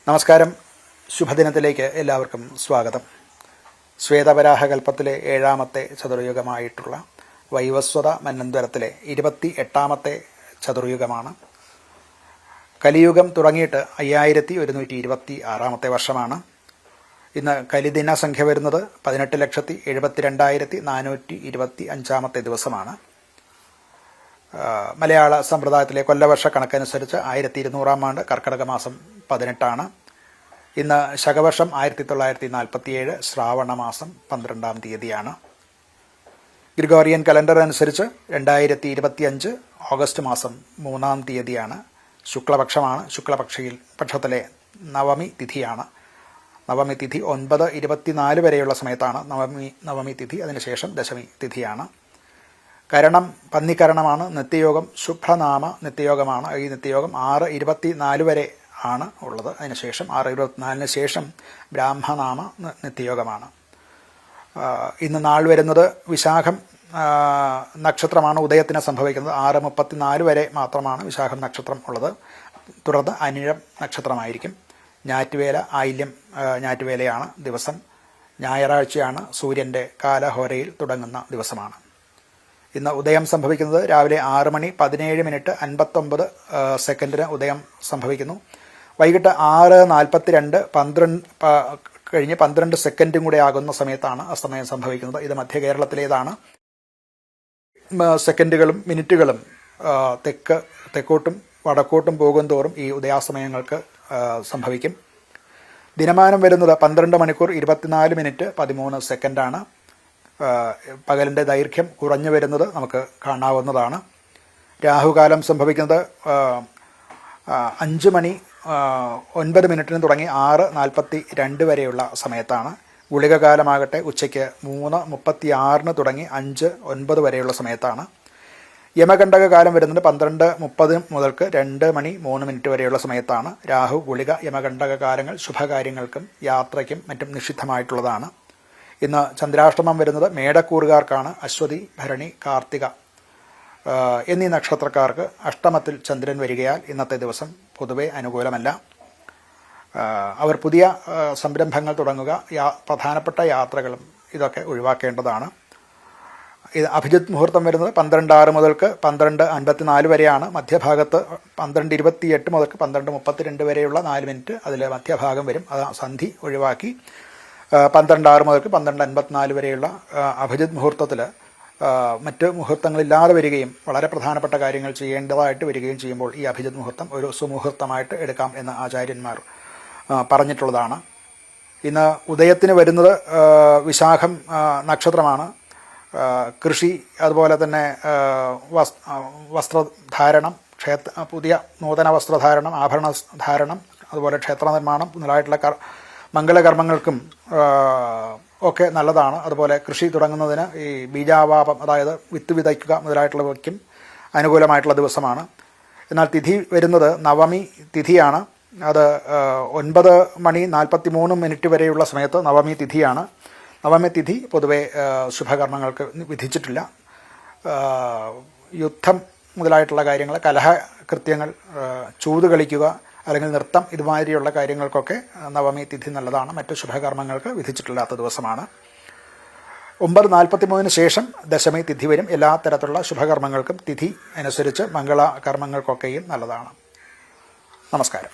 നമസ്കാരം. ശുഭദിനത്തിലേക്ക് എല്ലാവർക്കും സ്വാഗതം. ശ്വേതവരാഹകൽപ്പത്തിലെ 7ാമത്തെ ചതുർയുഗമായിട്ടുള്ള വൈവസ്വത മന്വന്തരത്തിലെ 28ാമത്തെ ചതുർയുഗമാണ്. കലിയുഗം തുടങ്ങിയിട്ട് 5126ാമത്തെ വർഷമാണ്. ഇന്ന് കലിദിന സംഖ്യ വരുന്നത് 18,72,425ാമത്തെ ദിവസമാണ്. മലയാള സമ്പ്രദായത്തിലെ കൊല്ലവർഷ കണക്കനുസരിച്ച് 1200 ആണ്ട് കർക്കിടക മാസം 18 ഇന്ന് ശകവർഷം 1947 ശ്രാവണ മാസം 12 തീയതിയാണ്. ഗ്രിഗോറിയൻ കലണ്ടർ അനുസരിച്ച് 2025 ഓഗസ്റ്റ് മാസം 3 തീയതിയാണ്. ശുക്ലപക്ഷമാണ്. പക്ഷത്തിലെ നവമി തിഥിയാണ്. നവമി തിഥി 9:24 വരെയുള്ള സമയത്താണ് നവമി തിഥി. അതിനുശേഷം ദശമി തിഥിയാണ്. കരണം പന്നിക്കരണമാണ്. നിത്യയോഗം ശുഭ്രനാമ നിത്യയോഗമാണ്. ഈ നിത്യയോഗം 6:24 വരെ ആണ് ഉള്ളത്. അതിനുശേഷം 6:24 ശേഷം ബ്രാഹ്മനാമ നിത്യയോഗമാണ്. ഇന്ന് നാൾ വരുന്നത് വിശാഖം നക്ഷത്രമാണ്. ഉദയത്തിന് സംഭവിക്കുന്നത് 6:34 വരെ മാത്രമാണ് വിശാഖം നക്ഷത്രം ഉള്ളത്. തുടർന്ന് അനിഴം നക്ഷത്രമായിരിക്കും. ഞാറ്റുവേല ആയില്യം ഞാറ്റുവേലയാണ് ദിവസം. ഞായറാഴ്ചയാണ്. സൂര്യൻ്റെ കാലഹോരയിൽ തുടങ്ങുന്ന ദിവസമാണ്. ഇന്ന് ഉദയം സംഭവിക്കുന്നത് രാവിലെ 6:17:59 ഉദയം സംഭവിക്കുന്നു. വൈകിട്ട് 6:42 കഴിഞ്ഞ് 12 കൂടെ ആകുന്ന സമയത്താണ് അസ്തമയം സംഭവിക്കുന്നത്. ഇത് മധ്യ കേരളത്തിലേതാണ്. സെക്കൻഡുകളും മിനിറ്റുകളും തെക്കോട്ടും വടക്കോട്ടും പോകുന്തോറും ഈ ഉദയാസ്തമയങ്ങൾക്ക് സംഭവിക്കും. ദിനമാനം വരുന്നത് 12 മണിക്കൂർ 24 മിനിറ്റ് 13 സെക്കൻഡാണ്. പകലിൻ്റെ ദൈർഘ്യം കുറഞ്ഞു വരുന്നത് നമുക്ക് കാണാവുന്നതാണ്. രാഹുകാലം സംഭവിക്കുന്നത് 5:09 തുടങ്ങി 6:42 വരെയുള്ള സമയത്താണ്. ഗുളികകാലമാകട്ടെ ഉച്ചയ്ക്ക് 3:36 തുടങ്ങി 5:09 വരെയുള്ള സമയത്താണ്. യമകണ്ഠക കാലം വരുന്നത് 12:30 മുതൽക്ക് 2:03 വരെയുള്ള സമയത്താണ്. രാഹു, ഗുളിക, യമകണ്ഠക കാലങ്ങൾ ശുഭകാര്യങ്ങൾക്കും യാത്രയ്ക്കും മറ്റും നിഷിദ്ധമായിട്ടുള്ളതാണ്. ഇന്ന് ചന്ദ്രാഷ്ടമം വരുന്നത് മേടക്കൂറുകാർക്കാണ്. അശ്വതി, ഭരണി, കാർത്തിക എന്നീ നക്ഷത്രക്കാർക്ക് അഷ്ടമത്തിൽ ചന്ദ്രൻ വരികയാൽ ഇന്നത്തെ ദിവസം പൊതുവെ അനുകൂലമല്ല. അവർ പുതിയ സംരംഭങ്ങൾ തുടങ്ങുക, പ്രധാനപ്പെട്ട യാത്രകളും ഇതൊക്കെ ഒഴിവാക്കേണ്ടതാണ്. ഇത് അഭിജിത്ത് മുഹൂർത്തം വരുന്നത് 12:06 മുതൽക്ക് 12:54 വരെയാണ്. മധ്യഭാഗത്ത് 12:28 മുതൽക്ക് 12:32 വരെയുള്ള 4 മിനിറ്റ് അതിൽ മധ്യഭാഗം വരും. അത് സന്ധി ഒഴിവാക്കി 12:06 മുതൽക്ക് 12:54 വരെയുള്ള അഭിജിത്ത് മുഹൂർത്തത്തിൽ മറ്റ് മുഹൂർത്തങ്ങളില്ലാതെ വരികയും വളരെ പ്രധാനപ്പെട്ട കാര്യങ്ങൾ ചെയ്യേണ്ടതായിട്ട് വരികയും ചെയ്യുമ്പോൾ ഈ അഭിജിത്ത് മുഹൂർത്തം ഒരു സുമുഹൂർത്തമായിട്ട് എടുക്കാം എന്ന് ആചാര്യന്മാർ പറഞ്ഞിട്ടുള്ളതാണ്. ഇന്ന് ഉദയത്തിന് വരുന്നത് വിശാഖം നക്ഷത്രമാണ്. കൃഷി, അതുപോലെ തന്നെ വസ്ത്രധാരണം, പുതിയ നൂതന വസ്ത്രധാരണം, ആഭരണ ധാരണം, അതുപോലെ ക്ഷേത്രനിർമ്മാണം മുതലായിട്ടുള്ള മംഗളകർമ്മങ്ങൾക്കും ഒക്കെ നല്ലതാണ്. അതുപോലെ കൃഷി തുടങ്ങുന്നതിന് ഈ ബീജാവാപം, അതായത് വിത്ത് വിതയ്ക്കുക മുതലായിട്ടുള്ളവയ്ക്കും അനുകൂലമായിട്ടുള്ള ദിവസമാണ്. എന്നാൽ തിഥി വരുന്നത് നവമി തിഥിയാണ്. അത് 9:43 വരെയുള്ള സമയത്ത് നവമി തിഥിയാണ്. നവമി തിഥി പൊതുവെ ശുഭകർമ്മങ്ങൾക്ക് വിധിച്ചിട്ടില്ല. യുദ്ധം മുതലായിട്ടുള്ള കാര്യങ്ങൾ, കലഹകൃത്യങ്ങൾ, ചൂത് കളിക്കുക അല്ലെങ്കിൽ നൃത്തം, ഇതുമാതിരിയുള്ള കാര്യങ്ങൾക്കൊക്കെ നവമി തിഥി നല്ലതാണ്. മറ്റ് ശുഭകർമ്മങ്ങൾക്ക് വിധിച്ചിട്ടില്ലാത്ത ദിവസമാണ്. 9:43 ശേഷം ദശമി തിഥി വരും. എല്ലാ തരത്തിലുള്ള ശുഭകർമ്മങ്ങൾക്കും തിഥി അനുസരിച്ച് മംഗളകർമ്മങ്ങൾക്കൊക്കെയും നല്ലതാണ്. നമസ്കാരം.